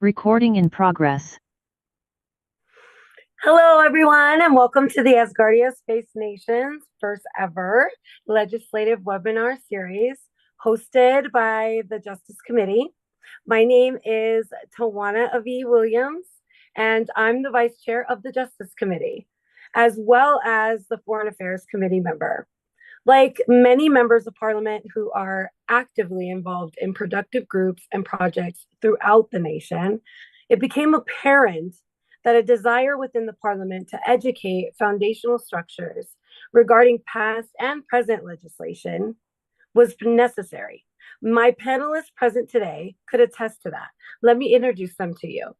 Recording in progress. Hello, everyone, and welcome to the Asgardia.space Nation's first ever legislative webinar series hosted by the Justice Committee. My name is Tawana Avi Williams, and I'm the Vice Chair of the Justice Committee, as well as the Foreign Affairs Committee member. Like many members of Parliament who are actively involved in productive groups and projects throughout the nation, it became apparent that a desire within the Parliament to educate foundational structures regarding past and present legislation was necessary. My panelists present today could attest to that. Let me introduce them to you.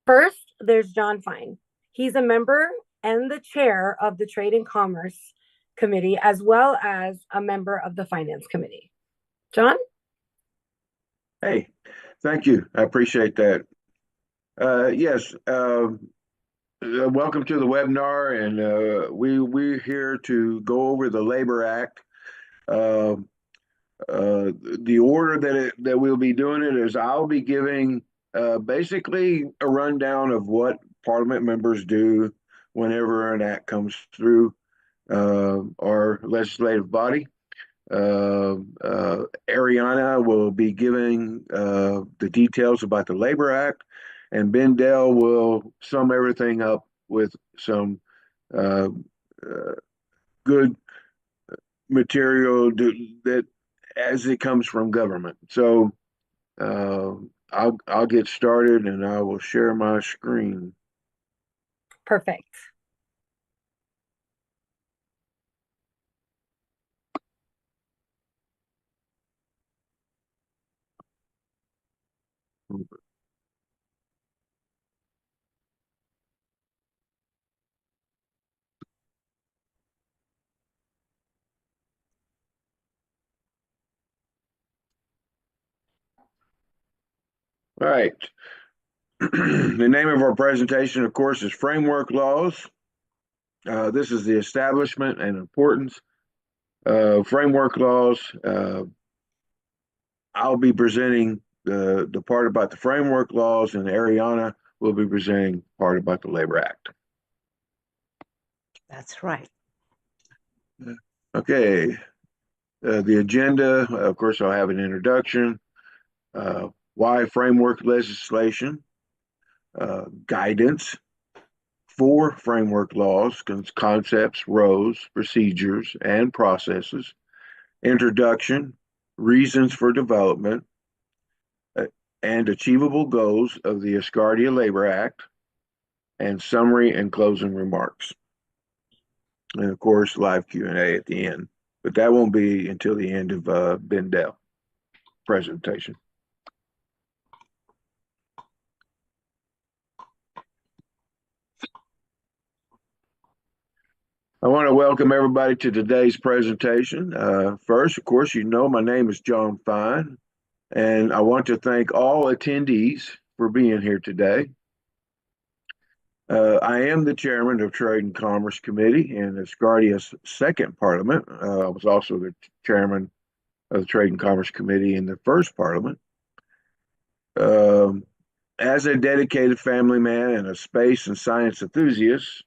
First, there's John Fine. He's a member and the chair of the Trade and Commerce Committee, as well as a member of the Finance Committee. John? Hey, thank you. I appreciate that. Yes, welcome to the webinar, and we're here to go over the Labor Act. The order that we'll be doing it is I'll be giving basically a rundown of what Parliament members do whenever an act comes through our legislative body. Ariadne will be giving the details about the Labor Act, and Dell will sum everything up with some good material that as it comes from government. So I'll get started, and I will share my screen. Perfect. All right. The name of our presentation, of course, is Framework Laws. This is the establishment and importance of framework laws. I'll be presenting the part about the framework laws, and Ariadne will be presenting part about the Labor Act. That's right. Okay. The agenda, of course, I'll have an introduction, why framework legislation, guidance, for framework laws, concepts, roles, procedures, and processes, introduction, reasons for development, and achievable goals of the Asgardia Labour Act, and summary and closing remarks. And of course, live Q&A at the end, but that won't be until the end of Dell presentation. I want to welcome everybody to today's presentation. First, of course, you know my name is John Fine, and I want to thank all attendees for being here today. I am the chairman of Trade and Commerce Committee in Asgardia's second parliament. I was also the chairman of the Trade and Commerce Committee in the first parliament. As a dedicated family man and a space and science enthusiast,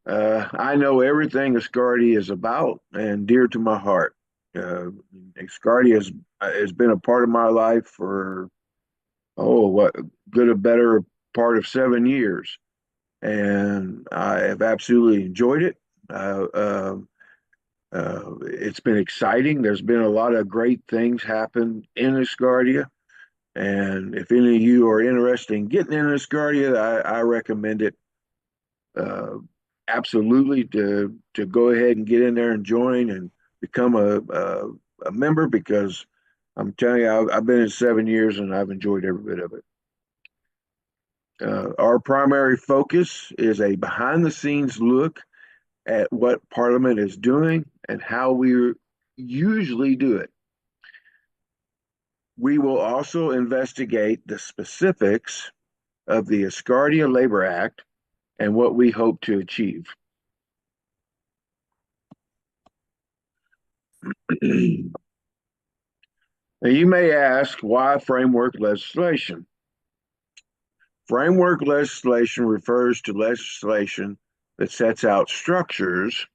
I know everything Asgardia is about and dear to my heart. Asgardia has been a part of my life for, what good or better part of 7 years. And I have absolutely enjoyed it. It's been exciting. There's been a lot of great things happen in Asgardia. And if any of you are interested in getting in Asgardia, I recommend it absolutely to go ahead and get in there and join and become a member, because I'm telling you, I've been in 7 years and I've enjoyed every bit of it. Our primary focus is a behind the scenes look at what Parliament is doing and how we usually do it. We will also investigate the specifics of the Asgardia Labour Act and what we hope to achieve. Now, you may ask, why framework legislation? Framework legislation refers to legislation that sets out structures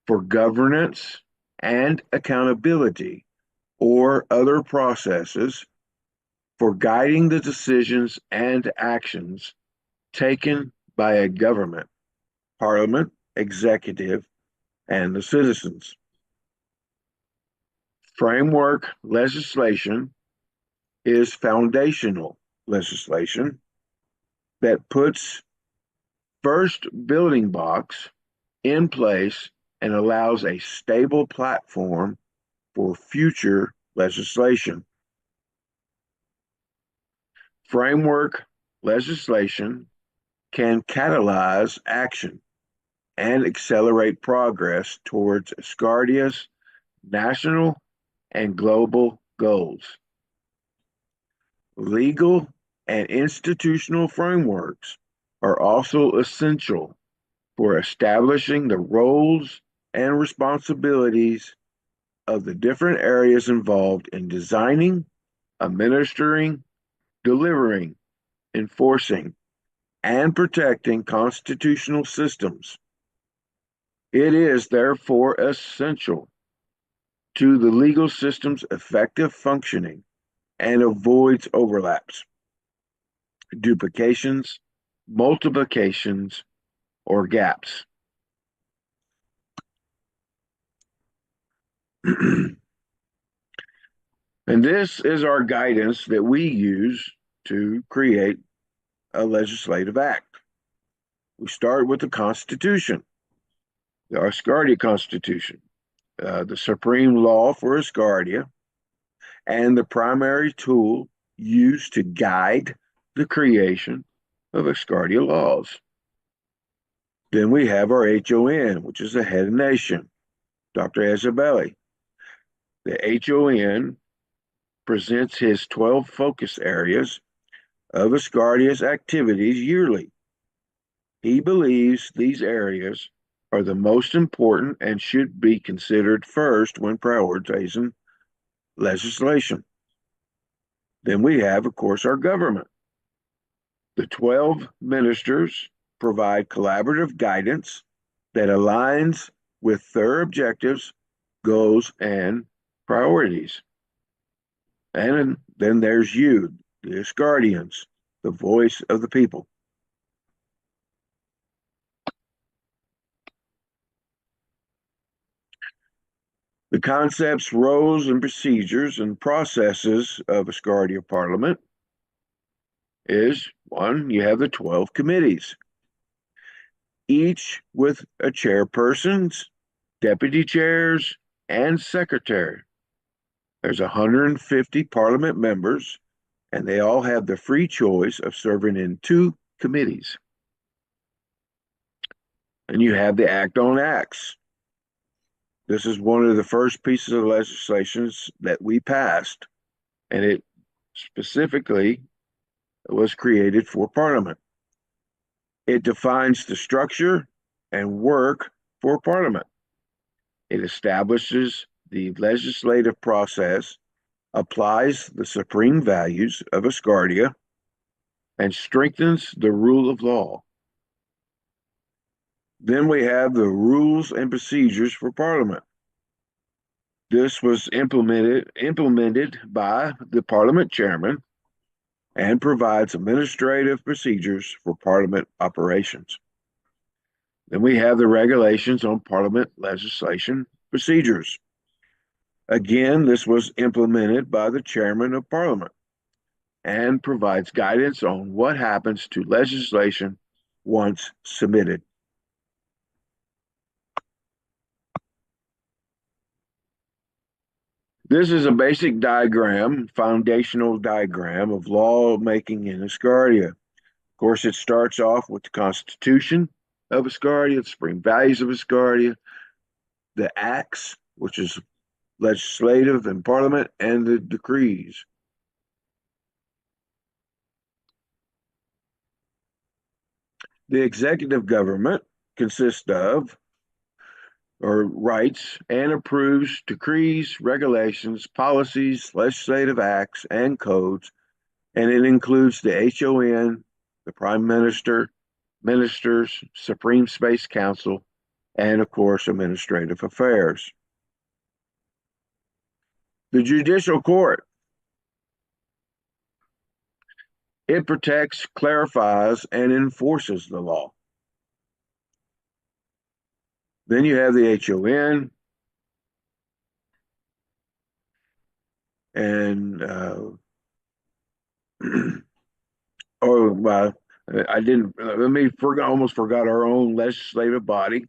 for governance and accountability or other processes for guiding the decisions and actions taken by a government, parliament, executive, and the citizens. Framework legislation is foundational legislation that puts first building blocks in place and allows a stable platform for future legislation. Framework legislation can catalyze action and accelerate progress towards Asgardia's national and global goals. Legal and institutional frameworks are also essential for establishing the roles and responsibilities of the different areas involved in designing, administering, delivering, enforcing, and protecting constitutional systems. It is therefore essential to the legal system's effective functioning and avoids overlaps, duplications, multiplications, or gaps. And this is our guidance that we use to create a legislative act. We start with the Constitution, the Asgardia Constitution, the supreme law for Asgardia, and the primary tool used to guide the creation of Asgardia laws. Then we have our HON, which is the head of nation, Dr. Isabelli. The HON presents his 12 focus areas of Asgardia's activities yearly. He believes these areas are the most important and should be considered first when prioritizing legislation. Then we have, of course, our government. The 12 ministers provide collaborative guidance that aligns with their objectives, goals, and priorities. And then there's you, the Asgardians, the voice of the people. The concepts, roles, and procedures and processes of Asgardia Parliament is one, you have the 12 committees, each with a chairpersons, deputy chairs, and secretary. There's 150 Parliament members, and they all have the free choice of serving in 2 committees. And you have the Act on Acts. This is one of the first pieces of legislation that we passed, and it specifically was created for Parliament. It defines the structure and work for Parliament. It establishes the legislative process, applies the supreme values of Asgardia, and strengthens the rule of law. Then we have the rules and procedures for Parliament. This was implemented by the Parliament chairman and provides administrative procedures for Parliament operations. Then we have the regulations on Parliament legislation procedures. Again, this was implemented by the chairman of Parliament and provides guidance on what happens to legislation once submitted. This is a basic diagram, foundational diagram of lawmaking in Asgardia. Of course, it starts off with the Constitution of Asgardia, the supreme values of Asgardia, the acts, which is legislative and parliament, and the decrees. The executive government consists of or writes and approves decrees, regulations, policies, legislative acts, and codes, and it includes the HON the Prime Minister, ministers, Supreme Space Council, and of course, administrative affairs. The Judicial Court. It protects, clarifies, and enforces the law. Then you have the HON, and I didn't. Almost forgot our own legislative body.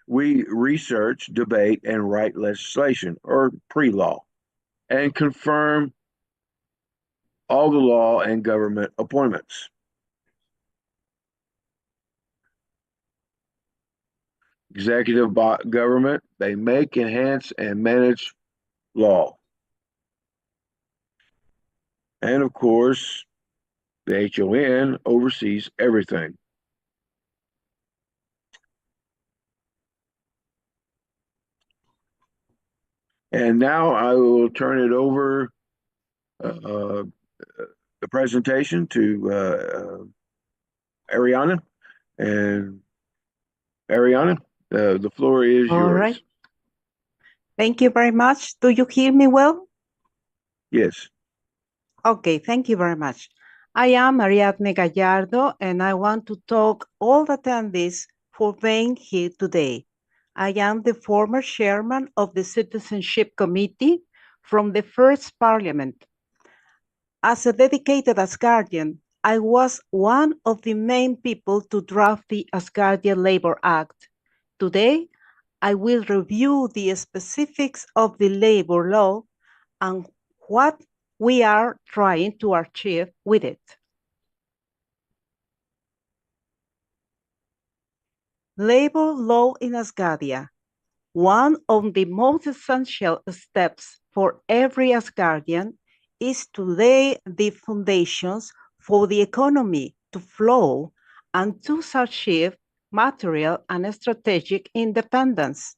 We research, debate, and write legislation or pre-law, and confirm all the law and government appointments. Executive government, they make, enhance, and manage law. And of course, the HON oversees everything. And now I will turn it over the presentation to Ariadne. And Ariadne, the floor is All yours. right. Thank you very much. Do you hear me well? Yes. Okay, thank you very much. I am Ariadne Gallardo, and I want to thank all the attendees for being here today. I am the former chairman of the Citizenship Committee from the first Parliament. As a dedicated Asgardian, I was one of the main people to draft the Asgardia Labour Act. Today, I will review the specifics of the labor law and what we are trying to achieve with it. Labor law in Asgardia. One of the most essential steps for every Asgardian is to lay the foundations for the economy to flow and to achieve material and strategic independence.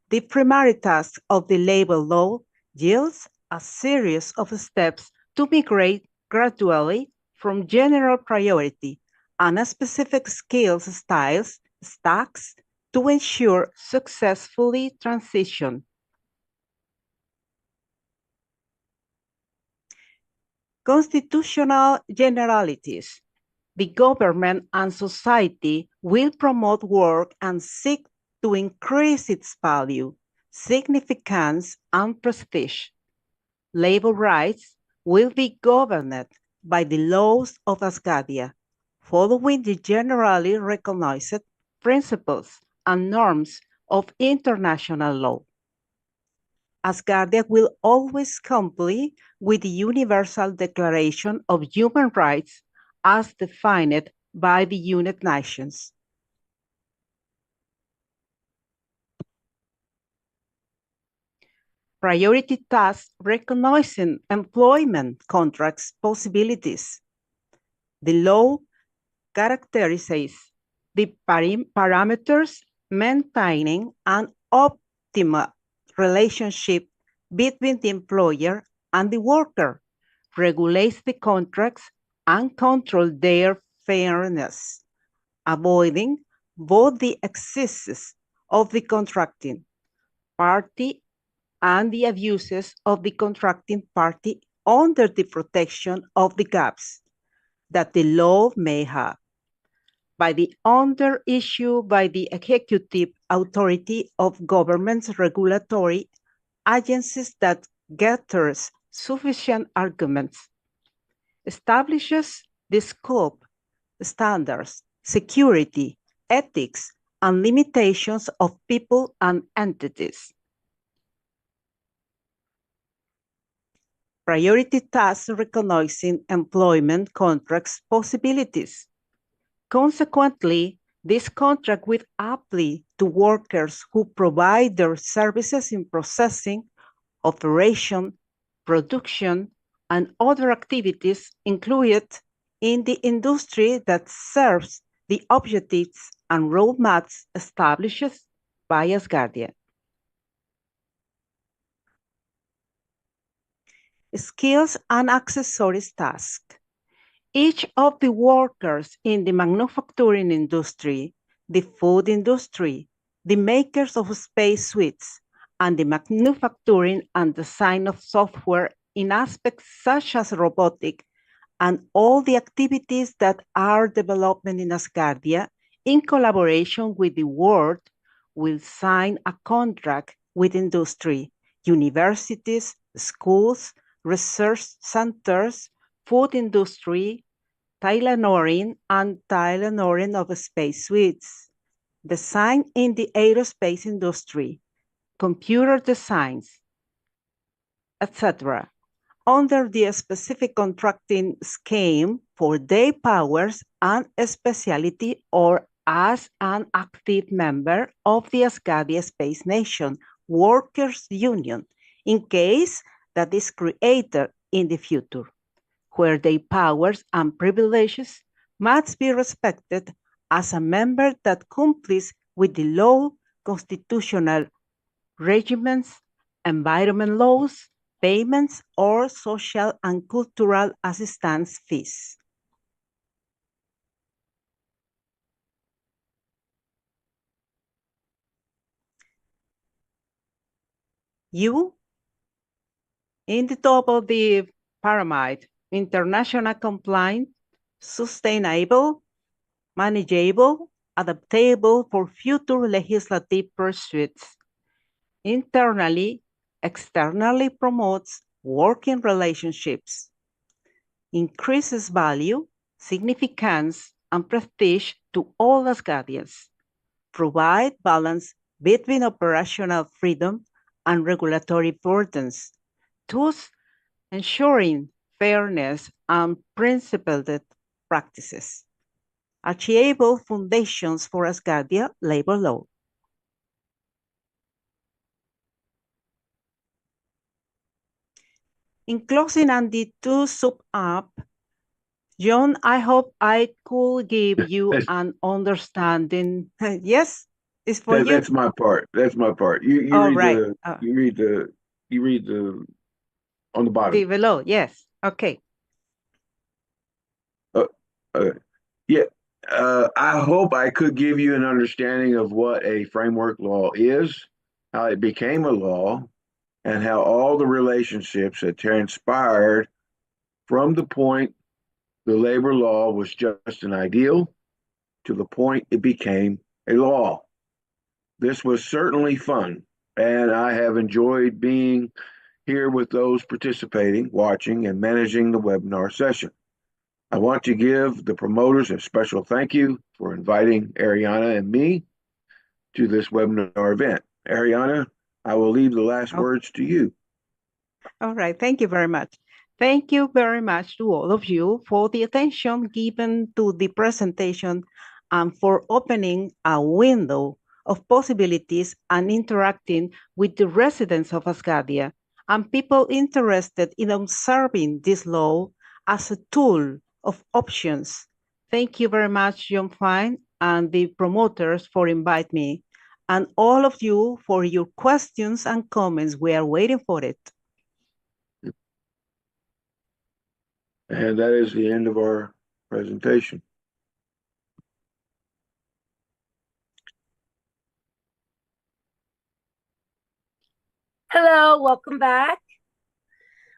The primary task of the labor law yields a series of steps to migrate gradually from general priority and specific skills styles stacks to ensure successfully transition. Constitutional generalities. The government and society will promote work and seek to increase its value, significance, and prestige. Labor rights will be governed by the laws of Asgardia, following the generally recognized principles and norms of international law. Asgardia will always comply with the Universal Declaration of Human Rights as defined by the United Nations. Priority tasks recognizing employment contracts possibilities. The law characterizes the parameters maintaining an optimal relationship between the employer and the worker, regulates the contracts and controls their fairness, avoiding both the excesses of the contracting party and the abuses of the contracting party under the protection of the gaps that the law may have. By the order issued by the executive authority of government's regulatory agencies that gathers sufficient arguments, establishes the scope, standards, security, ethics, and limitations of people and entities. Priority tasks recognizing employment contracts possibilities. Consequently, this contract will apply to workers who provide their services in processing, operation, production, and other activities included in the industry that serves the objectives and roadmaps established by Asgardia. Skills and accessories tasks. Each of the workers in the manufacturing industry, the food industry, the makers of space suites, and the manufacturing and design of software in aspects such as robotic and all the activities that are development in Asgardia in collaboration with the world will sign a contract with industry, universities, schools, research centers, food industry, tailoring and tailoring of space suites, design in the aerospace industry, computer designs, etc., under the specific contracting scheme for their powers and specialty or as an active member of the Asgardia Space Nation Workers Union in case that is created in the future, where their powers and privileges must be respected as a member that complies with the law, constitutional regiments, environment laws, payments, or social and cultural assistance fees. You, in the top of the pyramid, international compliant, sustainable, manageable, adaptable for future legislative pursuits. Internally, externally promotes working relationships, increases value, significance, and prestige to all Asgardians, provide balance between operational freedom and regulatory burdens, thus ensuring fairness and principled practices. Achievable foundations for Asgardia labor law. In closing and the to sum up, John, I hope I could give you an understanding. Yes, it's for you. That's my part. That's my part. You All read right. you read the on the bottom. The below, yes. Okay. Yeah. I hope I could give you an understanding of what a framework law is, how it became a law, and how all the relationships that transpired from the point the labor law was just an ideal to the point it became a law. This was certainly fun, and I have enjoyed being here with those participating, watching, and managing the webinar session. I want to give the promoters a special thank you for inviting Ariana and me to this webinar event. Ariana, I will leave the last words to you. All right, thank you very much. Thank you very much to all of you for the attention given to the presentation and for opening a window of possibilities and interacting with the residents of Asgardia and people interested in observing this law as a tool of options. Thank you very much, John Fine, and the promoters for inviting me, and all of you for your questions and comments. We are waiting for it. And that is the end of our presentation. Hello, welcome back.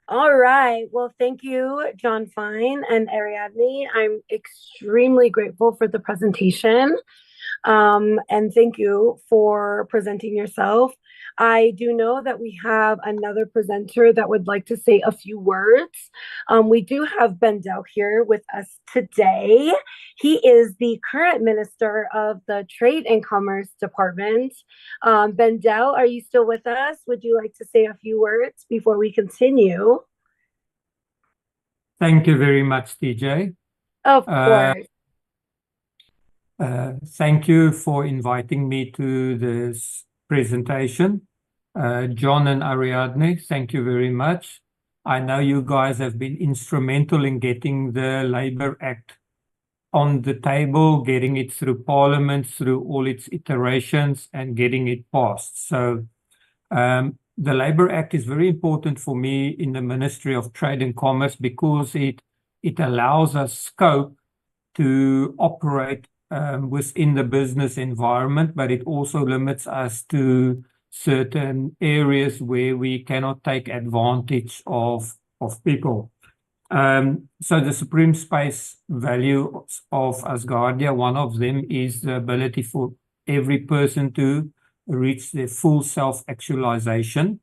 All right. Well, thank you, John Fine and Ariadne. I'm extremely grateful for the presentation. And thank you for presenting yourself. I do know that we have another presenter that would like to say a few words. We do have Dell here with us today. He is the current Minister of the Trade and Commerce Department. Dell, are you still with us? Would you like to say a few words before we continue? Thank you very much, TJ. Of course. Thank you for inviting me to this presentation. John and Ariadne, thank you very much. I know you guys have been instrumental in getting the Labour Act on the table, getting it through Parliament, through all its iterations, and getting it passed. So the Labour Act is very important for me in the Ministry of Trade and Commerce because it it allows us scope to operate within the business environment, but it also limits us to certain areas where we cannot take advantage of people. So the supreme space value of Asgardia, one of them is the ability for every person to reach their full self-actualization.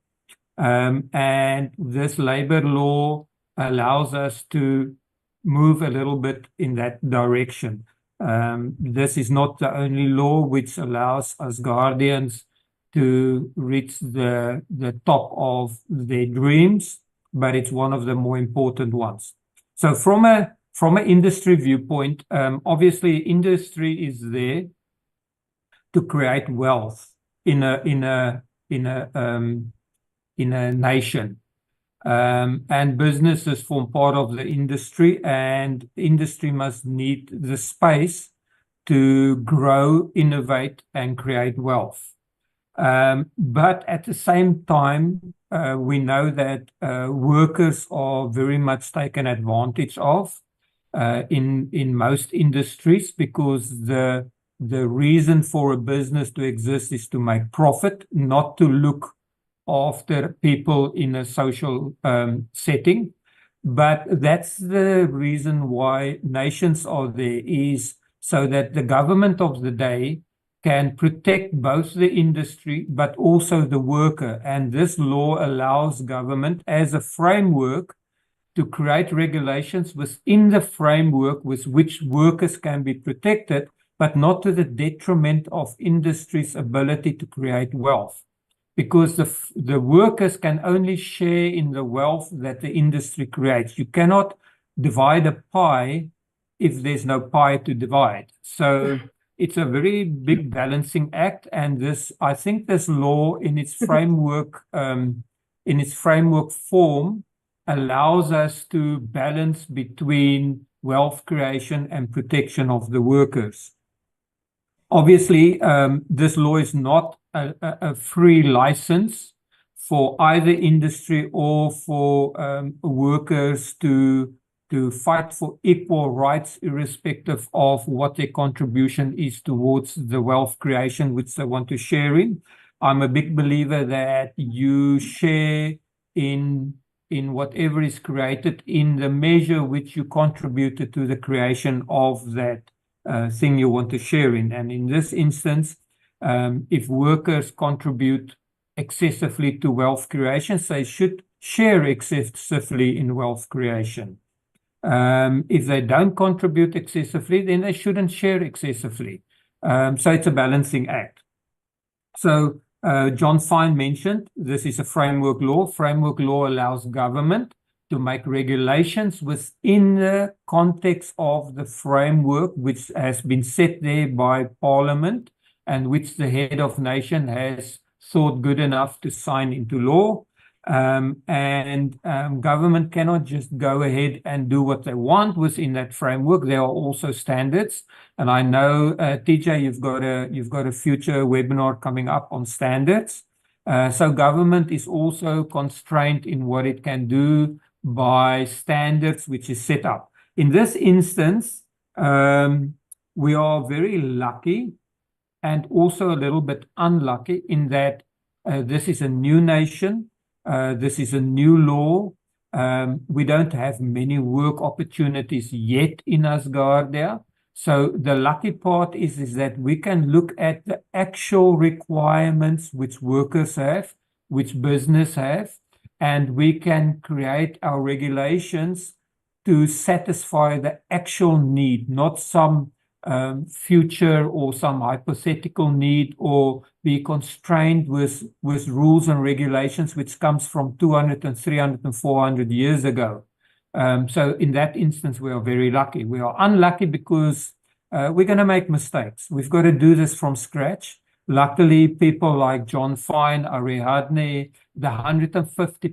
And this labor law allows us to move a little bit in that direction. This is not the only law which allows Asgardians to reach the top of their dreams, but it's one of the more important ones. So from an industry viewpoint, obviously industry is there to create wealth in a nation. And businesses form part of the industry, and industry must need the space to grow, innovate, and create wealth. But at the same time, we know that workers are very much taken advantage of in most industries, because the reason for a business to exist is to make profit, not to look after people in a social setting. But that's the reason why nations are there, is so that the government of the day can protect both the industry but also the worker. And this law allows government as a framework to create regulations within the framework with which workers can be protected, but not to the detriment of industry's ability to create wealth. Because the workers can only share in the wealth that the industry creates. You cannot divide a pie if there's no pie to divide. So it's a very big balancing act, and I think this law in its framework form allows us to balance between wealth creation and protection of the workers. Obviously, this law is not a free license for either industry or for workers to fight for equal rights, irrespective of what their contribution is towards the wealth creation which they want to share in. I'm a big believer that you share in whatever is created in the measure which you contributed to the creation of that thing you want to share in. And in this instance, if workers contribute excessively to wealth creation, they should share excessively in wealth creation. If they don't contribute excessively, then they shouldn't share excessively. So it's a balancing act. So John Fine mentioned this is a framework law. Framework law allows government to make regulations within the context of the framework which has been set there by Parliament and which the head of nation has thought good enough to sign into law. Government cannot just go ahead and do what they want within that framework. There are also standards, and I know TJ, you've got a future webinar coming up on standards. So government is also constrained in what it can do by standards which is set up. In this instance, we are very lucky and also a little bit unlucky in that this is a new nation. This is a new law. We don't have many work opportunities yet in Asgardia. So the lucky part is that we can look at the actual requirements which workers have, which business have, and we can create our regulations to satisfy the actual need, not some future or some hypothetical need, or be constrained with rules and regulations which comes from 200 and 300 and 400 years ago. So in that instance, we are very lucky. We are unlucky because we're going to make mistakes. We've got to do this from scratch. Luckily, people like John Fine, Ariadne, the 150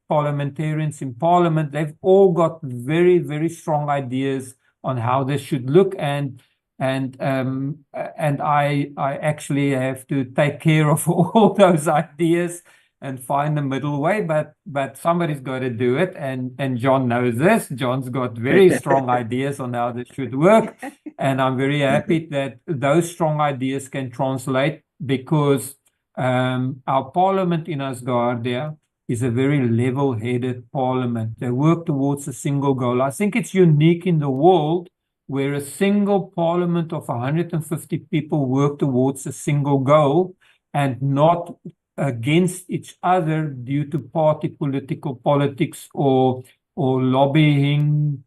parliamentarians in Parliament, they've all got very, very strong ideas on how this should look, and I actually have to take care of all those ideas and find a middle way, but somebody's got to do it, and John knows this. John's got very strong ideas on how this should work, and I'm very happy that those strong ideas can translate, because our parliament in Asgardia is a very level-headed parliament. They work towards a single goal. I think it's unique in the world where a single parliament of 150 people work towards a single goal and not against each other due to party politics or lobbying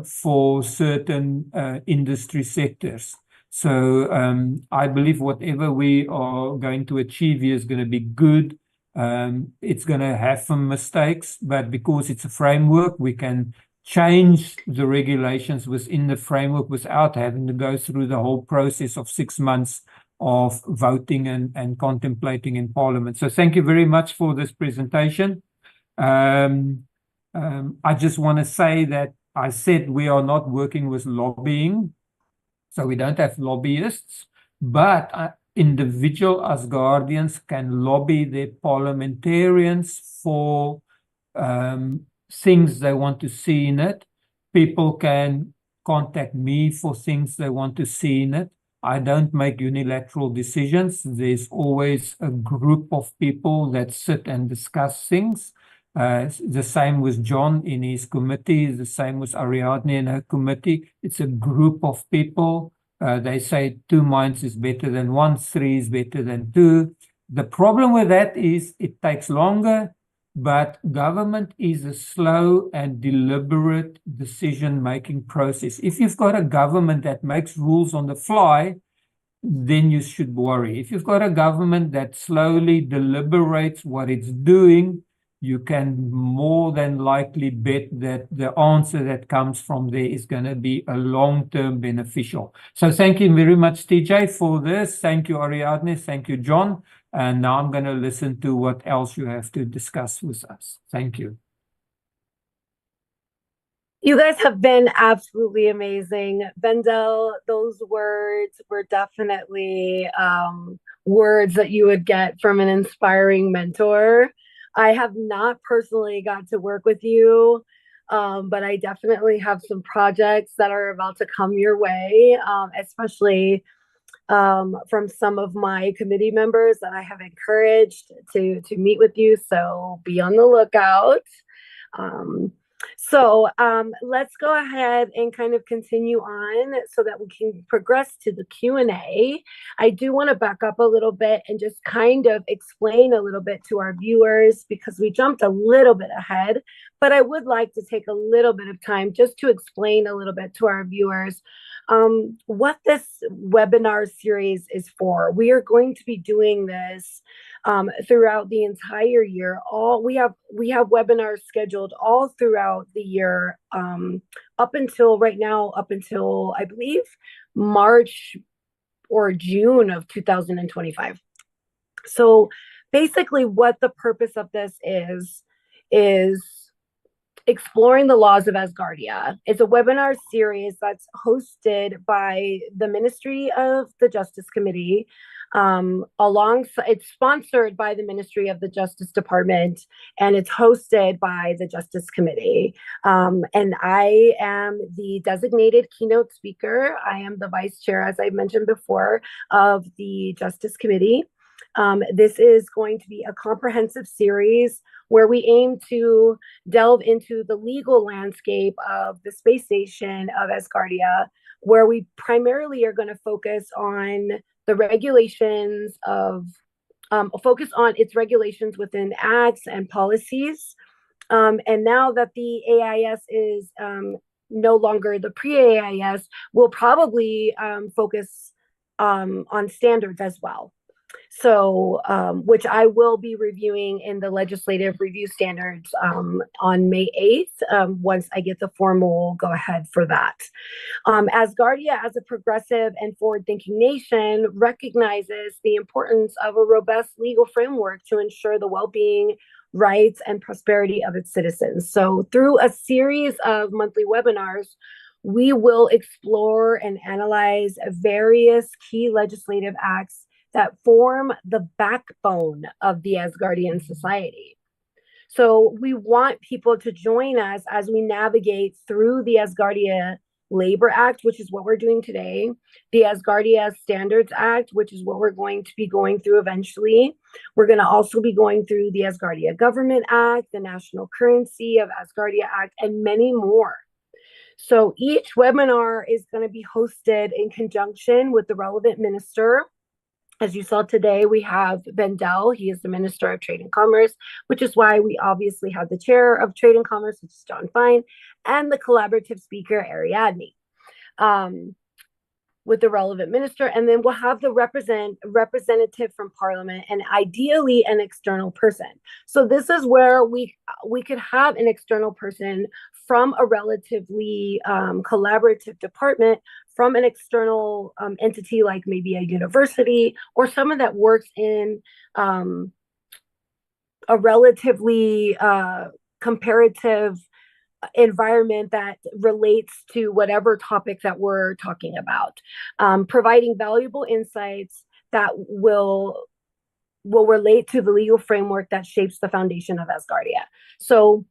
for certain industry sectors. So I believe whatever we are going to achieve here is going to be good. It's going to have some mistakes, but because it's a framework, we can change the regulations within the framework without having to go through the whole process of 6 months of voting and contemplating in Parliament. So thank you very much for this presentation. I just want to say that I said we are not working with lobbying, so we don't have lobbyists, but individual Asgardians can lobby their parliamentarians for things they want to see in it. People can contact me for things they want to see in it. I don't make unilateral decisions. There's always a group of people that sit and discuss things. The same with John in his committee, the same with Ariadne in her committee. It's a group of people. They say 2 minds is better than 1, 3 is better than 2. The problem with that is it takes longer, but government is a slow and deliberate decision-making process. If you've got a government that makes rules on the fly, then you should worry. If you've got a government that slowly deliberates what it's doing, you can more than likely bet that the answer that comes from there is going to be a long-term beneficial. So thank you very much, TJ, for this. Thank you, Ariadne. Thank you, John. And now I'm going to listen to what else you have to discuss with us. Thank you. You guys have been absolutely amazing. Bendel, those words were definitely words that you would get from an inspiring mentor. I have not personally got to work with you, but I definitely have some projects that are about to come your way, especially from some of my committee members that I have encouraged to meet with you. So be on the lookout. Let's go ahead and kind of continue on so that we can progress to the Q&A. I do want to back up a little bit and just kind of explain a little bit to our viewers, because we jumped a little bit ahead, but I would like to take a little bit of time just to explain a little bit to our viewers what this webinar series is for. We are going to be doing this throughout the entire year. We have webinars scheduled all throughout the year, up until I believe March or June of 2025. So basically what the purpose of this is exploring the laws of Asgardia. It's a webinar series that's hosted by the Ministry of the Justice Committee. It's sponsored by the Ministry of the Justice Department, and it's hosted by the Justice Committee. And I am the designated keynote speaker. I am the vice chair, as I mentioned before, of the Justice Committee. This is going to be a comprehensive series where we aim to delve into the legal landscape of the space station of Asgardia, where we primarily are going to focus on the regulations its regulations within acts and policies. And now that the AIS is no longer the pre-AIS, we'll probably focus on standards as well. So, which I will be reviewing in the legislative review standards on May 8th, once I get the formal go ahead for that. Asgardia, as a progressive and forward-thinking nation, recognizes the importance of a robust legal framework to ensure the well-being, rights, and prosperity of its citizens. So through a series of monthly webinars, we will explore and analyze various key legislative acts that form the backbone of the Asgardian society. So we want people to join us as we navigate through the Asgardia Labour Act, which is what we're doing today, the Asgardia Standards Act, which is what we're going to be going through eventually. We're going to also be going through the Asgardia Government Act, the National Currency of Asgardia Act, and many more. So each webinar is going to be hosted in conjunction with the relevant minister. As you saw today, we have Dell. He is the Minister of Trade and Commerce, which is why we obviously have the Chair of Trade and Commerce, which is John Fine, and the collaborative speaker, Ariadne, with the relevant minister. And then we'll have the representative from Parliament and ideally an external person. So this is where we could have an external person from a relatively collaborative department, from an external entity like maybe a university or someone that works in a relatively comparative environment that relates to whatever topic that we're talking about, providing valuable insights that will relate to the legal framework that shapes the foundation of Asgardia. So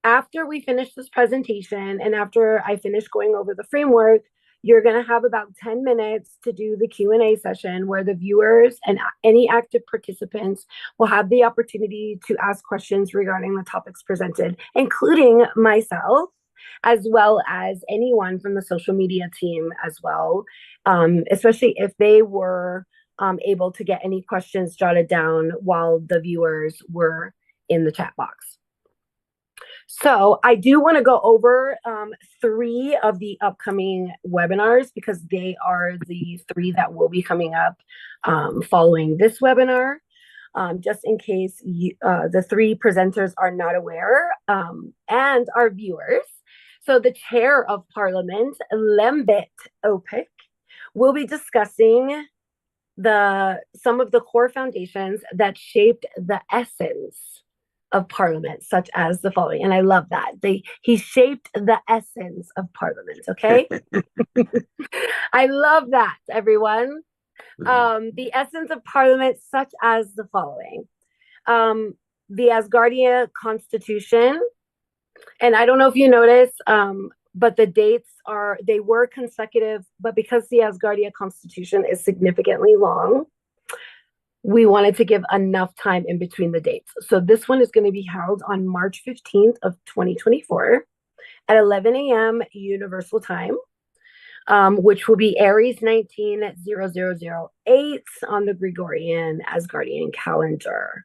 after we finish this presentation and after I finish going over the framework, you're going to have about 10 minutes to do the Q&A session where the viewers and any active participants will have the opportunity to ask questions regarding the topics presented, including myself, as well as anyone from the social media team as well, especially if they were able to get any questions jotted down while the viewers were in the chat box. So I do want to go over 3 of the upcoming webinars because they are the 3 that will be coming up following this webinar, just in case the 3 presenters are not aware and our viewers. So the Chair of Parliament, Lembit Opik, will be discussing some of the core foundations that shaped the essence of Parliament, such as the following. And I love that. He shaped the essence of Parliament, okay? I love that, everyone. The essence of Parliament, such as the following. The Asgardia Constitution, and I don't know if you noticed, but the dates were consecutive, but because the Asgardia Constitution is significantly long, we wanted to give enough time in between the dates. So this one is going to be held on March 15th of 2024 at 11 a.m. Universal Time, which will be Aries 190008 on the Gregorian Asgardian calendar.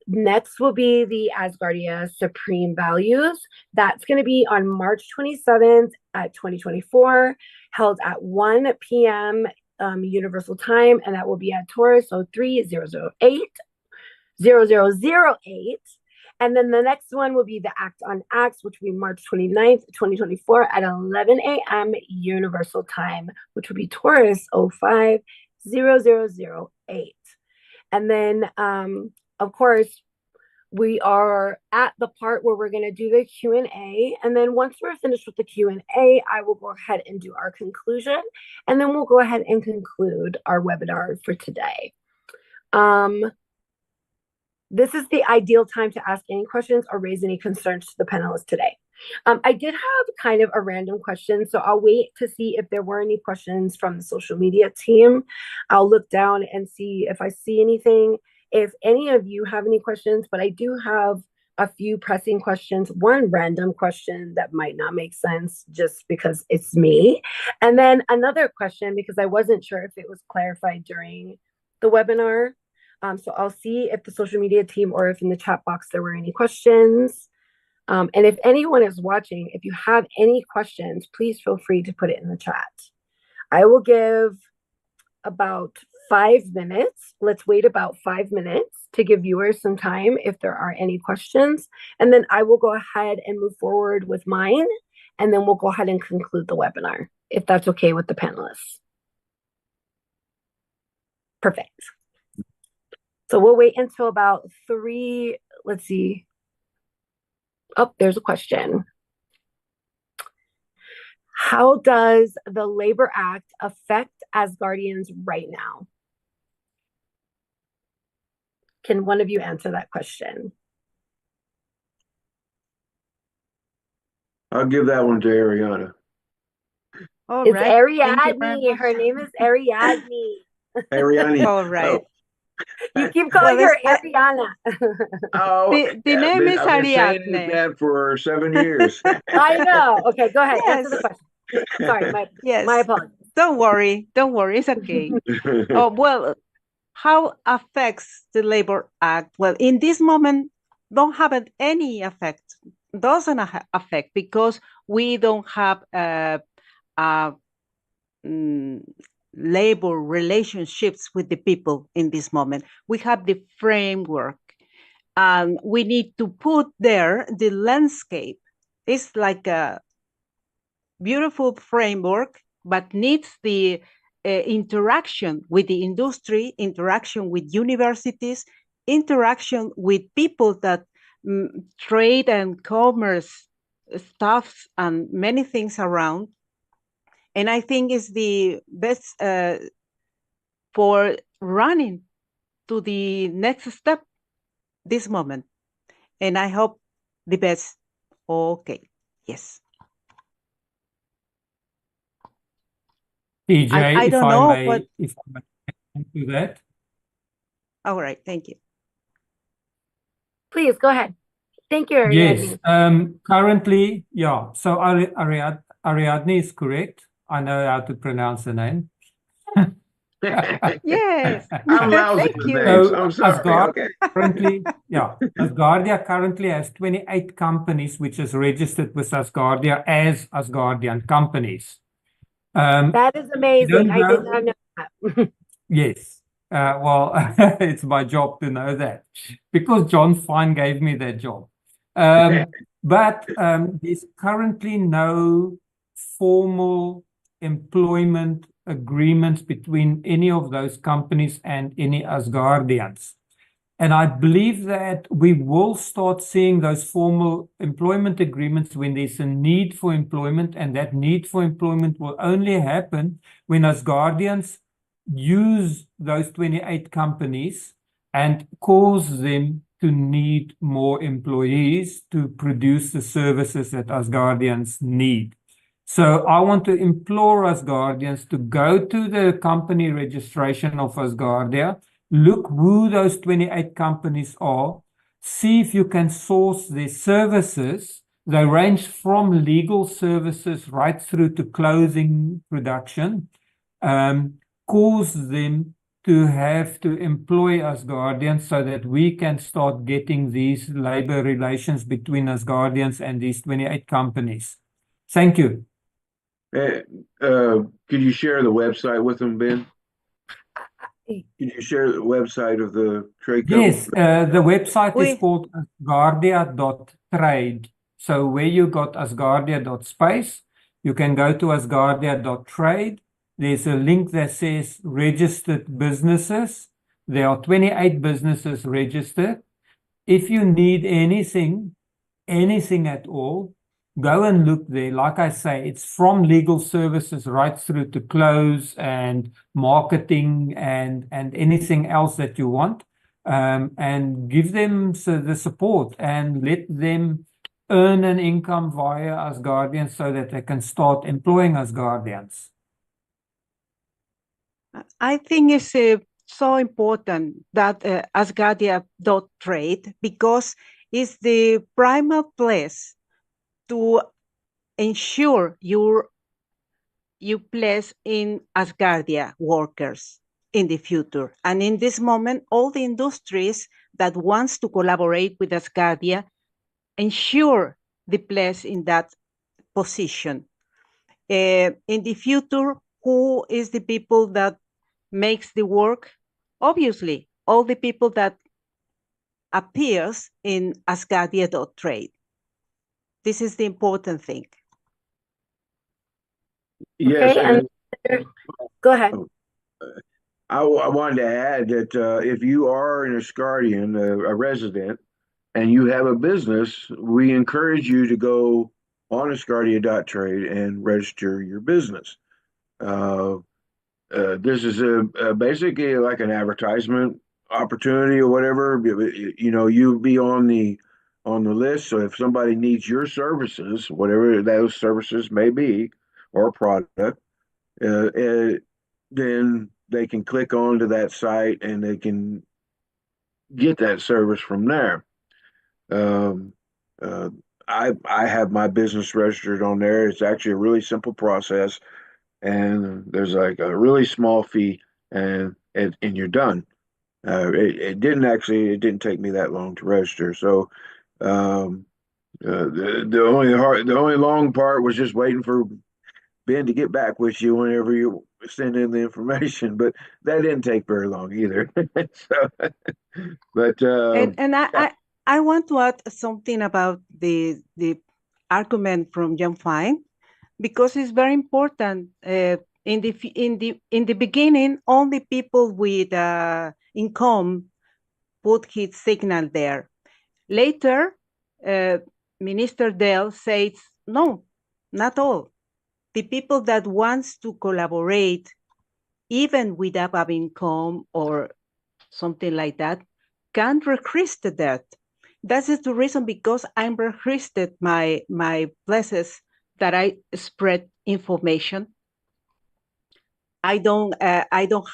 Next will be the Asgardia Supreme Values. That's going to be on March 27th at 2024, held at 1 p.m. Universal Time, and that will be at Taurus 03-008. And then the next one will be the Act on Acts, which will be March 29th, 2024 at 11 a.m. Universal Time, which will be Taurus 05-0008. And then, of course, we are at the part where we're going to do the Q&A. And then once we're finished with the Q&A, I will go ahead and do our conclusion. And then we'll go ahead and conclude our webinar for today. This is the ideal time to ask any questions or raise any concerns to the panelists today. I did have kind of a random question, so I'll wait to see if there were any questions from the social media team. I'll look down and see if I see anything. If any of you have any questions, but I do have a few pressing questions, one random question that might not make sense just because it's me. And then another question because I wasn't sure if it was clarified during the webinar. So I'll see if the social media team or if in the chat box there were any questions. And if anyone is watching, if you have any questions, please feel free to put it in the chat. I will give about 5 minutes. Let's wait about 5 minutes to give viewers some time if there are any questions. And then I will go ahead and move forward with mine. And then we'll go ahead and conclude the webinar, if that's okay with the panelists. Perfect. So we'll wait until about 3, let's see. Oh, there's a question. How does the Labor Act affect Asgardians right now? Can one of you answer that question? I'll give that one to Ariana. All It's right. Thank you very Ariadne. much. Her name is Ariadne. Ariane. All right. You keep calling Well, her Ariana. the name is I've been saying Ariadne. that for 7 years. I know. Okay, go ahead. Yes. Answer the question. Sorry, my Yes. apologies. Don't worry. Don't worry. It's okay. Oh, well, how affects the Labor Act? Well, in this moment, don't have any effect. Doesn't affect because we don't have labor relationships with the people in this moment. We have the framework, and we need to put there the landscape. It's like a beautiful framework, but needs the interaction with the industry, interaction with universities, interaction with people that trade and commerce stuffs and many things around. And I think it's the best for running to the next step this moment. And I hope the best. Okay. Yes. TJ, I if don't I know may, what. if I may add to that. All right. Thank you. Please go ahead. Thank you, Ariadne. Yes. Currently, yeah. So Ariadne is correct. I know how to pronounce the name. Yes. I'm lousy Thank with you. names. So I'm sorry. Okay. Asgardia currently has 28 companies which is registered with Asgardia as Asgardian companies. That is amazing. I did not know that. Yes. Well, it's my job to know that because John Fine gave me that job. But there's currently no formal employment agreements between any of those companies and any Asgardians. And I believe that we will start seeing those formal employment agreements when there's a need for employment, and that need for employment will only happen when Asgardians use those 28 companies and cause them to need more employees to produce the services that Asgardians need. So I want to implore Asgardians to go to the company registration of Asgardia, look who those 28 companies are, see if you can source their services. They range from legal services right through to clothing production. Cause them to have to employ Asgardians so that we can start getting these labor relations between Asgardians and these 28 companies. Thank you. Could you share the website with them, Ben? Could you share the website of the trade company? Yes, the website is called Asgardia.trade. So where you got Asgardia.space, you can go to Asgardia.trade. There's a link that says registered businesses. There are 28 businesses registered. If you need anything at all, go and look there. Like I say, it's from legal services right through to clothes and marketing and anything else that you want. And give them the support and let them earn an income via Asgardians so that they can start employing Asgardians. I think it's so important that Asgardia.trade because it's the primal place to ensure you place in Asgardia workers in the future. And in this moment, all the industries that wants to collaborate with Asgardia ensure the place in that position. In the future, who is the people that makes the work? Obviously, all the people that appears in Asgardia.trade. This is the important thing. Yes, Okay, and go ahead. I wanted to add that if you are an Asgardian, a resident, and you have a business, we encourage you to go on Asgardia.trade and register your business. This is basically like an advertisement opportunity or whatever. You know, you'll be on the list. So if somebody needs your services, whatever those services may be, or product, then they can click onto that site and they can get that service from there. Um, uh, I have my business registered on there. It's actually a really simple process, and there's like a really small fee, and you're done. It didn't take me that long to register. So um, the only long part was just waiting for Ben to get back with you whenever you send in the information, but that didn't take very long either. So, but And yeah, I want to add something about the argument from John Fine, because it's very important. In the beginning, only people with income put his signal there. Later, uh, Minister Dell says, no, not all. The people that wants to collaborate, even without having income or something like that, can request that. That is the reason, because I'm requested my places that I spread information. I don't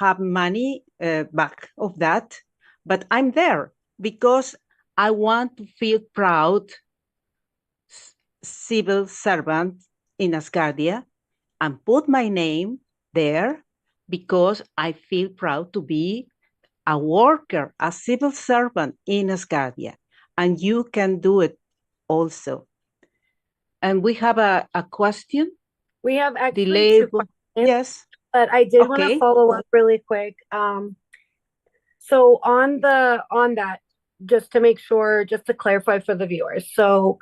have money back of that, but I'm there because I want to feel proud civil servant in Asgardia and put my name there because I feel proud to be a worker, a civil servant in Asgardia. And you can do it also. And we have a question. We have The actually two label. questions, Yes. but I did want to Okay. follow up really quick. So on that, just to make sure, just to clarify for the viewers. So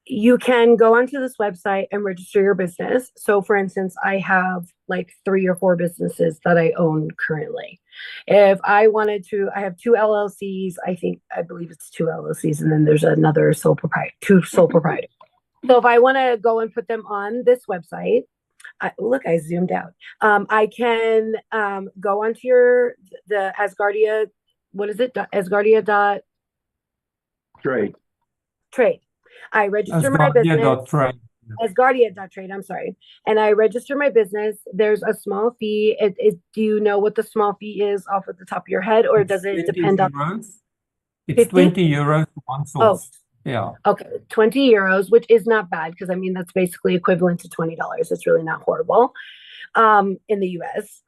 you can go onto this website and register your business. So for instance, I have like 3 or 4 businesses that I own currently. If I wanted to, I have 2 LLCs. I believe it's 2 LLCs, and then there's another two sole proprietors. So if I want to go and put them on this website, I zoomed out. I can go onto the Asgardia. What is it? Asgardia trade. trade. I register my business. Asgardia.trade. Asgardia.trade, I'm sorry. And I register my business. There's a small fee. Do you know what the small fee is off at the top of your head, or does it depend on Euros. It's 50? 20 euros one Oh, source. Yeah. okay. 20 euros, which is not bad because I mean, that's basically equivalent to $20. It's really not horrible in the US.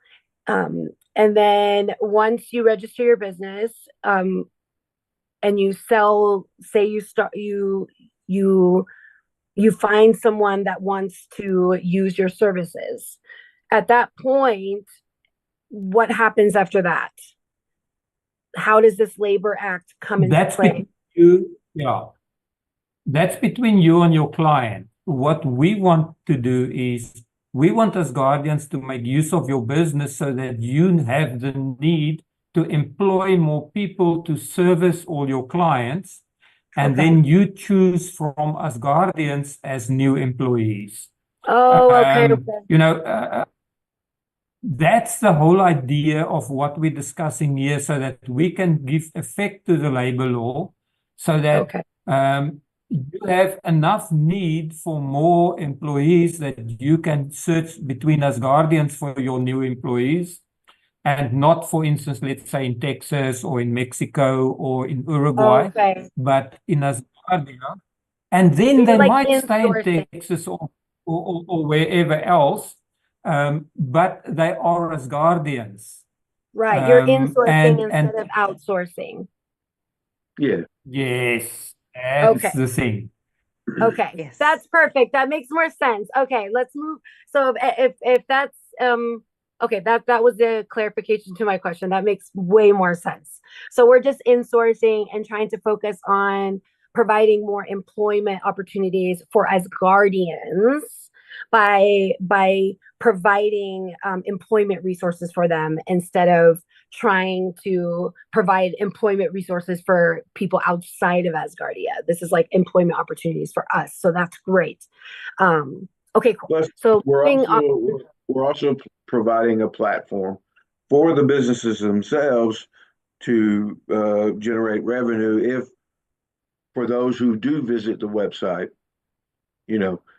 And then once you register your business and you sell, say you find someone that wants to use your services. At that point, what happens after that? How does this Labor Act come into play? That's between you and your client. What we want to do is we want as guardians to make use of your business so that you have the need to employ more people to service all your clients. And Okay. then you choose from us guardians as new employees. Oh, okay. You know, that's the whole idea of what we're discussing here, so that we can give effect to the labor law, so that Okay. you have enough need for more employees that you can search between us guardians for your new employees, and not, for instance, let's say in Texas or in Mexico or in Uruguay, Okay. but in Asgardia. And So then you're they like might stay in insourcing. Texas or wherever else, but they are as guardians. Right. You're And insourcing instead of outsourcing. Yeah. yes, that's Okay. the thing. Okay. Yes. That's perfect. That makes more sense. Okay, let's move. So if that's okay, that was the clarification to my question. That makes way more sense. So we're just insourcing and trying to focus on providing more employment opportunities for as guardians by providing employment resources for them instead of trying to provide employment resources for people outside of Asgardia. This is like employment opportunities for us, so that's great. Okay, cool. Plus, So we're also providing a platform for the businesses themselves to generate revenue if for those who do visit the website,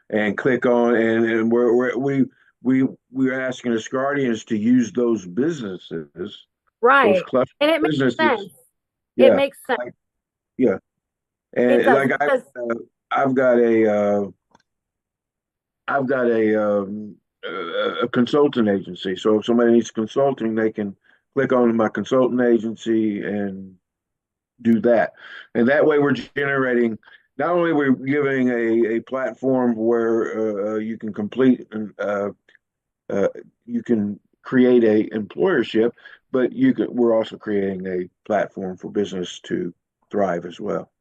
and click on and we're asking Asgardians to use those businesses, those right, cluster and it makes businesses. sense. It Yeah, makes sense. like, yeah, It and does like because I've got I've got a consultant agency. So if somebody needs consulting, they can click on my consultant agency and do that. And that way we're generating, not only we're giving a platform where you can uh, you can create a employership, but we're also creating a platform for business to thrive as well.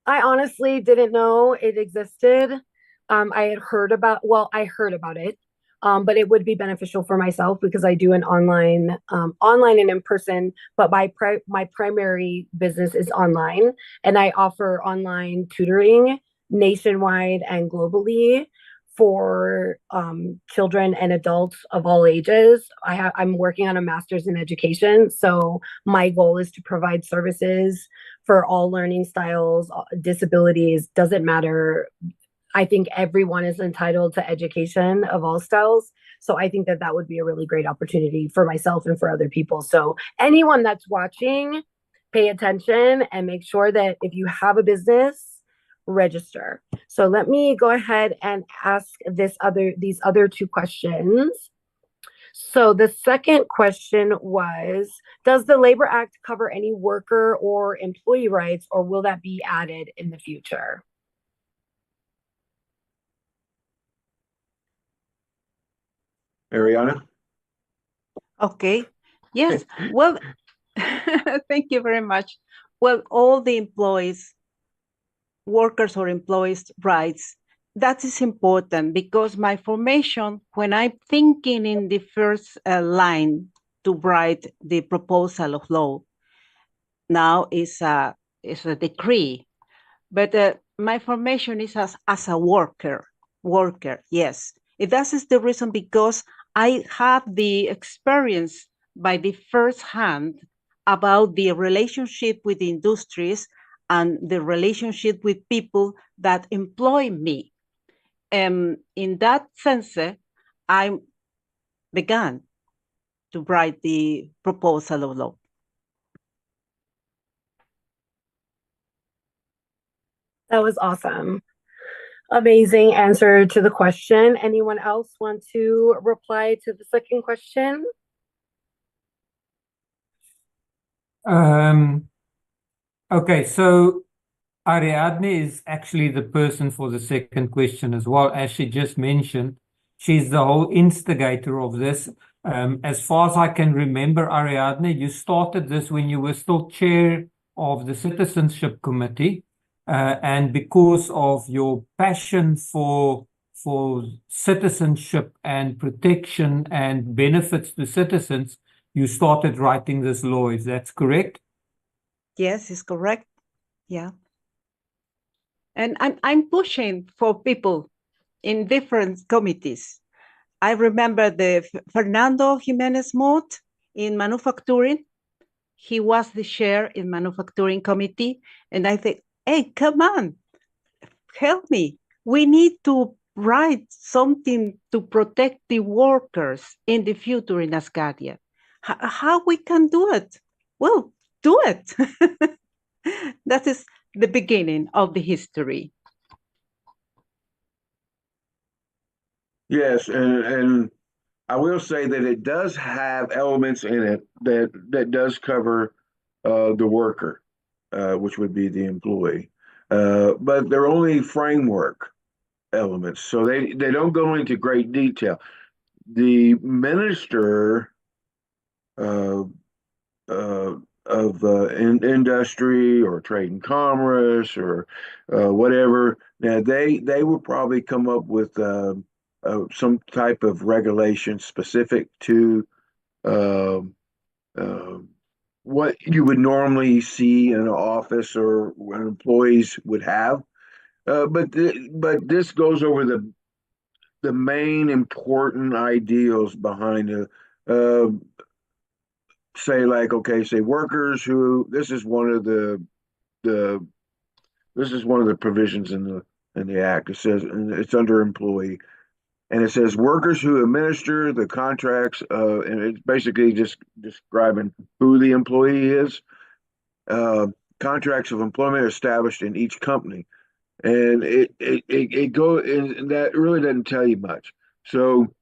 I honestly didn't know it existed. I had heard about, well, I heard about it, but it would be beneficial for myself because I do an online and in person. But my primary business is online, and I offer online tutoring nationwide and globally for children and adults of all ages. I'm working on a master's in education, so my goal is to provide services for all learning styles, disabilities, doesn't matter. I think everyone is entitled to education of all styles. So I think that that would be a really great opportunity for myself and for other people. So anyone that's watching, pay attention and make sure that if you have a business, register. So let me go ahead and ask these other two questions. So the second question was, does the Labor Act cover any worker or employee rights, or will that be added in the future? Ariana? Okay. Yes. Well, thank you very much. Well, all the employees, workers or employees' rights, that is important because my formation, when I'm thinking in the first line to write the proposal of law, now is a decree. But my formation is as a worker, yes. That is the reason because I have the experience by the first hand about the relationship with industries and the relationship with people that employ me. In that sense, I began to write the proposal of law. That was awesome. Amazing answer to the question. Anyone else want to reply to the second question? Okay, so Ariadne is actually the person for the second question as well. As she just mentioned, she's the whole instigator of this. As far as I can remember, Ariadne, you started this when you were still chair of the Citizenship Committee. And because of your passion for citizenship and protection and benefits to citizens, you started writing this law. Is that correct? Yes, it's correct. Yeah. And I'm pushing for people in different committees. I remember the Fernando Jimenez Mott in manufacturing. He was the chair in manufacturing committee. And I think, hey, come on, help me. We need to write something to protect the workers in the future in Asgardia. How we can do it? Well, do it. That is the beginning of the history. Yes, and I will say that it does have elements in it that does cover the worker, which would be the employee. But they're only framework elements, so they don't go into great detail. The minister uh, uh, of industry or trade and commerce or whatever, now they will probably come up with some type of regulation specific to um, what you would normally see in an office or what employees would have. But this goes over the main important ideals behind uh, say like okay, say workers who this is one of the this is one of the provisions in the act. It says and it's under employee. And it says workers who administer the contracts, and it's basically just describing who the employee is. Uh, Contracts of employment established in each company, and it go and that really doesn't tell you much. So,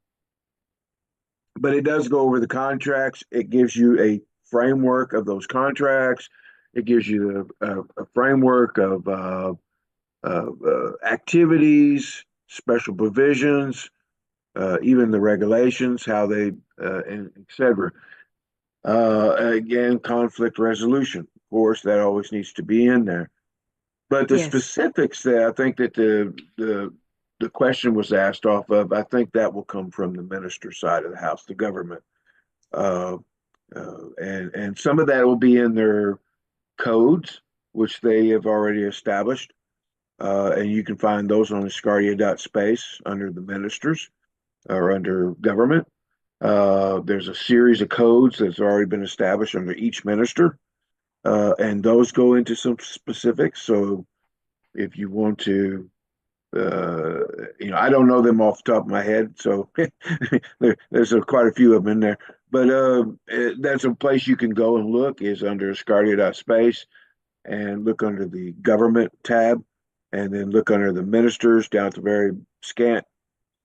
but it does go over the contracts. It gives you a framework of those contracts. It gives you a framework of activities, special provisions, even the regulations, how they, and et cetera. Again, conflict resolution. Of course, that always needs to be in there. But the Yes. specifics that I think that the question was asked off of, I think that will come from the minister side of the house, the government, and some of that will be in their codes, which they have already established, and you can find those on Asgardia.space under the ministers or under government. There's a series of codes that's already been established under each minister, and those go into some specifics. So if you want to, I don't know them off the top of my head, so there's quite a few of them in there. But that's a place you can go and look is under Asgardia.space and look under the government tab, and then look under the ministers down at the very scant.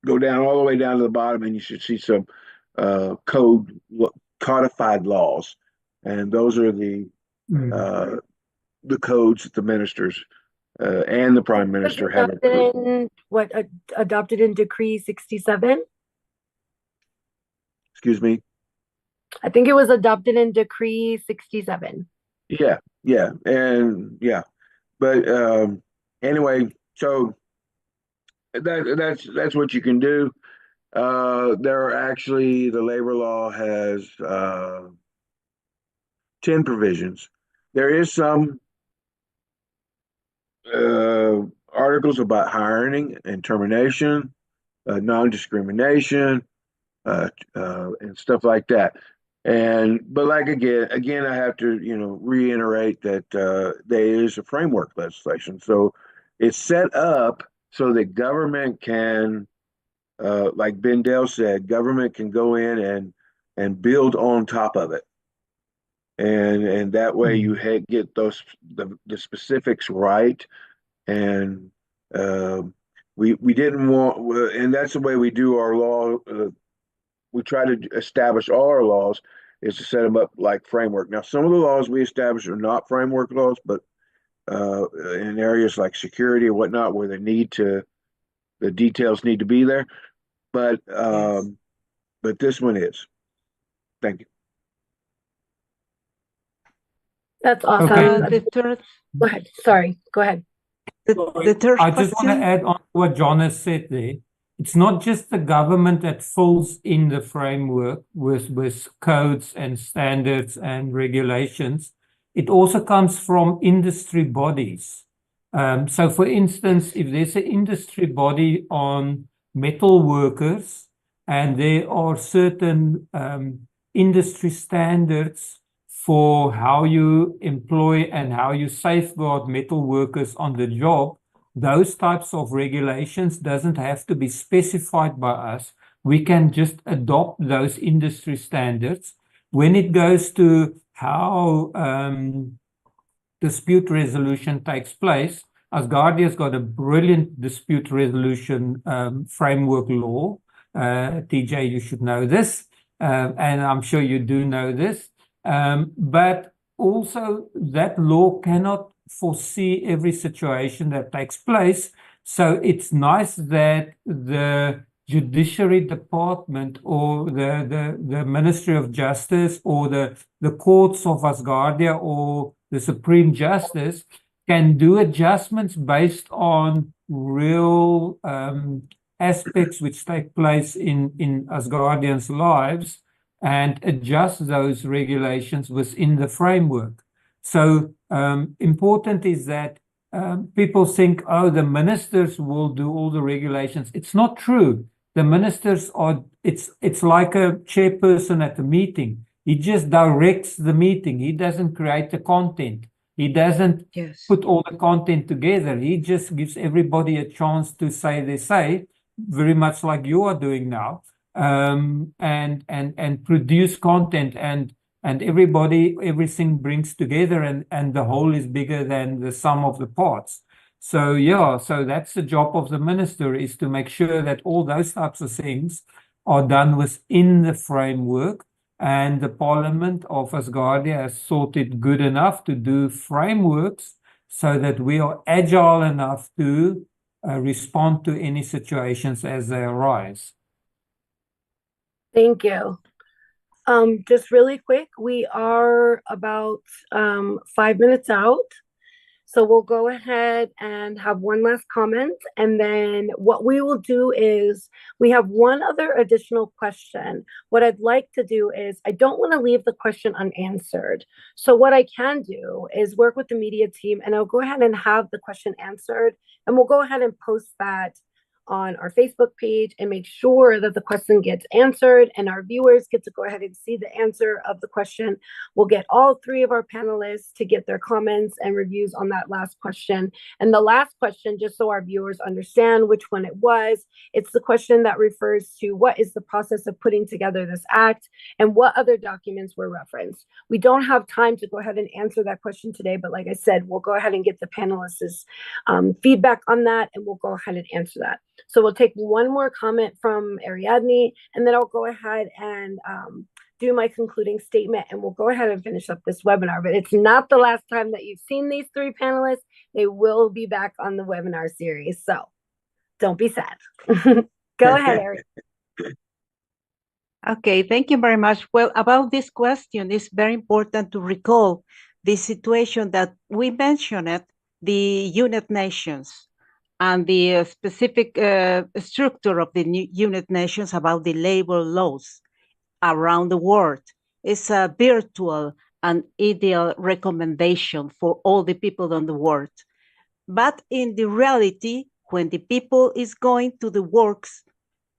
Go down all the way down to the bottom, and you should see some codified laws, and those are the codes that the ministers and the prime minister have approved. Adopted in Decree 67? Excuse me? I think it was adopted in Decree 67. Yeah. But anyway, so that's what you can do. There are actually, the labor law has 10 provisions. There is some articles about hiring and termination, non-discrimination, and stuff like that. But like again, I have to reiterate that there is a framework legislation, so it's set up so that government can, like Ben Dell said, government can go in and build on top of it, and that way you get the specifics right, and we didn't want, and that's the way we do our law. We try to establish all our laws is to set them up like framework. Now, some of the laws we establish are not framework laws, but in areas like security or whatnot, where the details need to be there. But Yes. but this one is. Thank you. That's awesome. Okay. The third, Go ahead. Sorry. Go ahead. the third I just want to question. add on to what John has said there. It's not just the government that fills in the framework with codes and standards and regulations. It also comes from industry bodies. So, for instance, if there's an industry body on metal workers and there are certain industry standards for how you employ and how you safeguard metal workers on the job, those types of regulations doesn't have to be specified by us. We can just adopt those industry standards. When it goes to how dispute resolution takes place, Asgardia's got a brilliant dispute resolution framework law. TJ, you should know this, and I'm sure you do know this. But also that law cannot foresee every situation that takes place. So it's nice that the Judiciary Department or the Ministry of Justice or the courts of Asgardia or the Supreme Justice can do adjustments based on real aspects which take place in Asgardians' lives and adjust those regulations within the framework. So important is that people think, oh, the ministers will do all the regulations. It's not true. The ministers are, it's like a chairperson at a meeting. He just directs the meeting. He doesn't create the content. He doesn't put all the content together. He just gives everybody a chance to say their say, very much like you are doing now, and produce content, and everybody, everything brings together, and the whole is bigger than the sum of the parts. So yeah, so that's the job of the minister, is to make sure that all those types of things are done within the framework. And the Parliament of Asgardia has thought it good enough to do frameworks so that we are agile enough to respond to any situations as they arise. Thank you. Just really quick, we are about 5 minutes out. So we'll go ahead and have one last comment. And then what we will do is we have one other additional question. What I'd like to do is, I don't want to leave the question unanswered. So what I can do is work with the media team, and I'll go ahead and have the question answered. And we'll go ahead and post that on our Facebook page and make sure that the question gets answered and our viewers get to go ahead and see the answer of the question. We'll get all three of our panelists to get their comments and reviews on that last question. And the last question, just so our viewers understand which one it was, it's the question that refers to what is the process of putting together this act and what other documents were referenced. We don't have time to go ahead and answer that question today, but like I said, we'll go ahead and get the panelists' feedback on that, and we'll go ahead and answer that. So we'll take one more comment from Ariadne, and then I'll go ahead and do my concluding statement, and we'll go ahead and finish up this webinar. But it's not the last time that you've seen these three panelists. They will be back on the webinar series, so don't be sad. Go ahead, Ariadne. Okay, thank you very much. Well, about this question, it's very important to recall the situation that we mentioned, the United Nations, and the specific structure of the United Nations about the labor laws around the world. It's a virtual and ideal recommendation for all the people on the world. But in the reality, when the people is going to the works,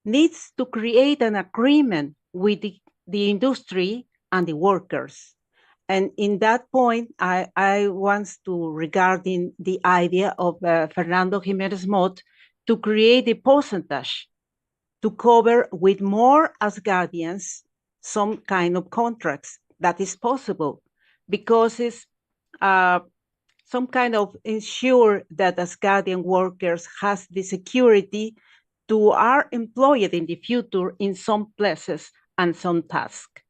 needs to create an agreement with the industry and the workers. And in that point, I want to, regarding the idea of Fernando Jimenez Mott, to create a percentage to cover with more Asgardians some kind of contracts. That is possible because it's some kind of ensure that Asgardian workers has the security to are employed in the future in some places and some tasks.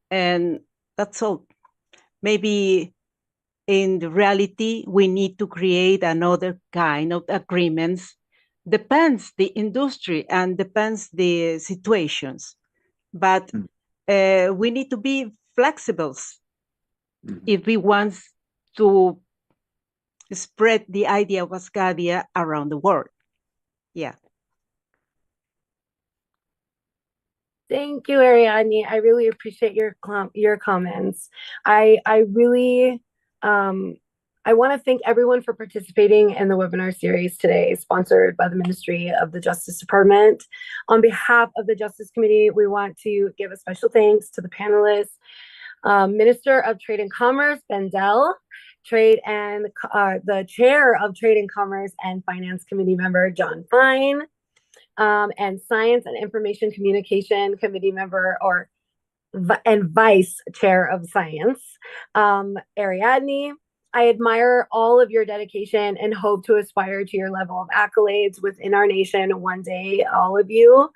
And that's all. Maybe in the reality, we need to create another kind of agreements. Depends the industry and depends the situations. But we need to be flexible if we want to spread the idea of Asgardia around the world. Yeah. Thank you, Ariadne. I really appreciate your comments. I really I want to thank everyone for participating in the webinar series today, sponsored by the Ministry of the Justice Department. On behalf of the Justice Committee, we want to give a special thanks to the panelists, Minister of Trade and Commerce, Dell, the Chair of Trade and Commerce and Finance Committee member, John Fine, and Science and Information Communication Committee member and Vice Chair of Science, Ariadne. I admire all of your dedication and hope to aspire to your level of accolades within our nation one day, all of you.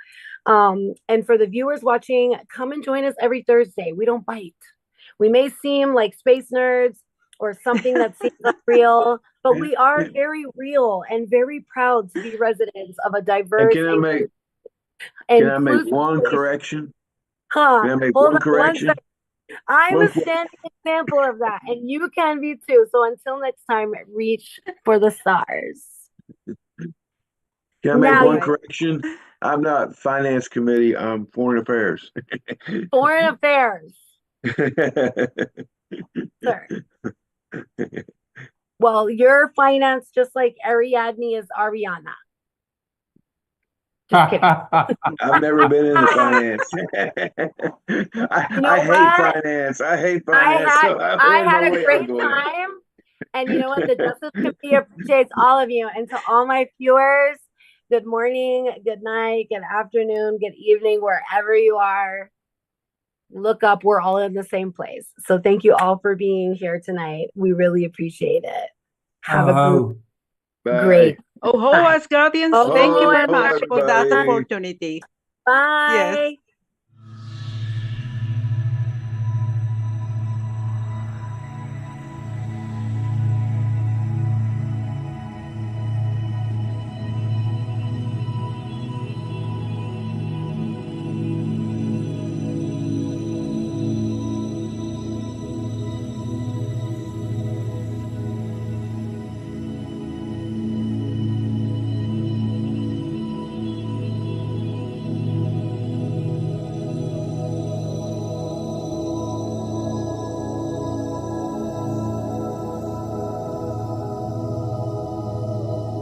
And for the viewers watching, come and join us every Thursday. We don't bite. We may seem like space nerds or something that seems unreal, but we are very real and very proud to be residents of a diverse Can I make one correction? Can I make one correction? I'm a standing example of that, and you can be too. So until next time, reach for the stars. Can I make one correction? I'm not finance committee. I'm foreign affairs. Foreign affairs, sir. Well, you're finance just like Ariadne is Ariana. Just kidding. I've never been into finance. You know I hate what? finance. I hate finance. So I I have had no a way I'm great going. time. And you know what? The Justice Committee appreciates all of you. And to all my viewers, good morning, good night, good afternoon, good evening, wherever you are. Look up. We're all in the same place. So thank you all for being here tonight. We really appreciate it. Have a great Bye. Oh, ho, time. Asgardians, thank you Oh, very Oh, much for that everybody. opportunity. bye. Yes.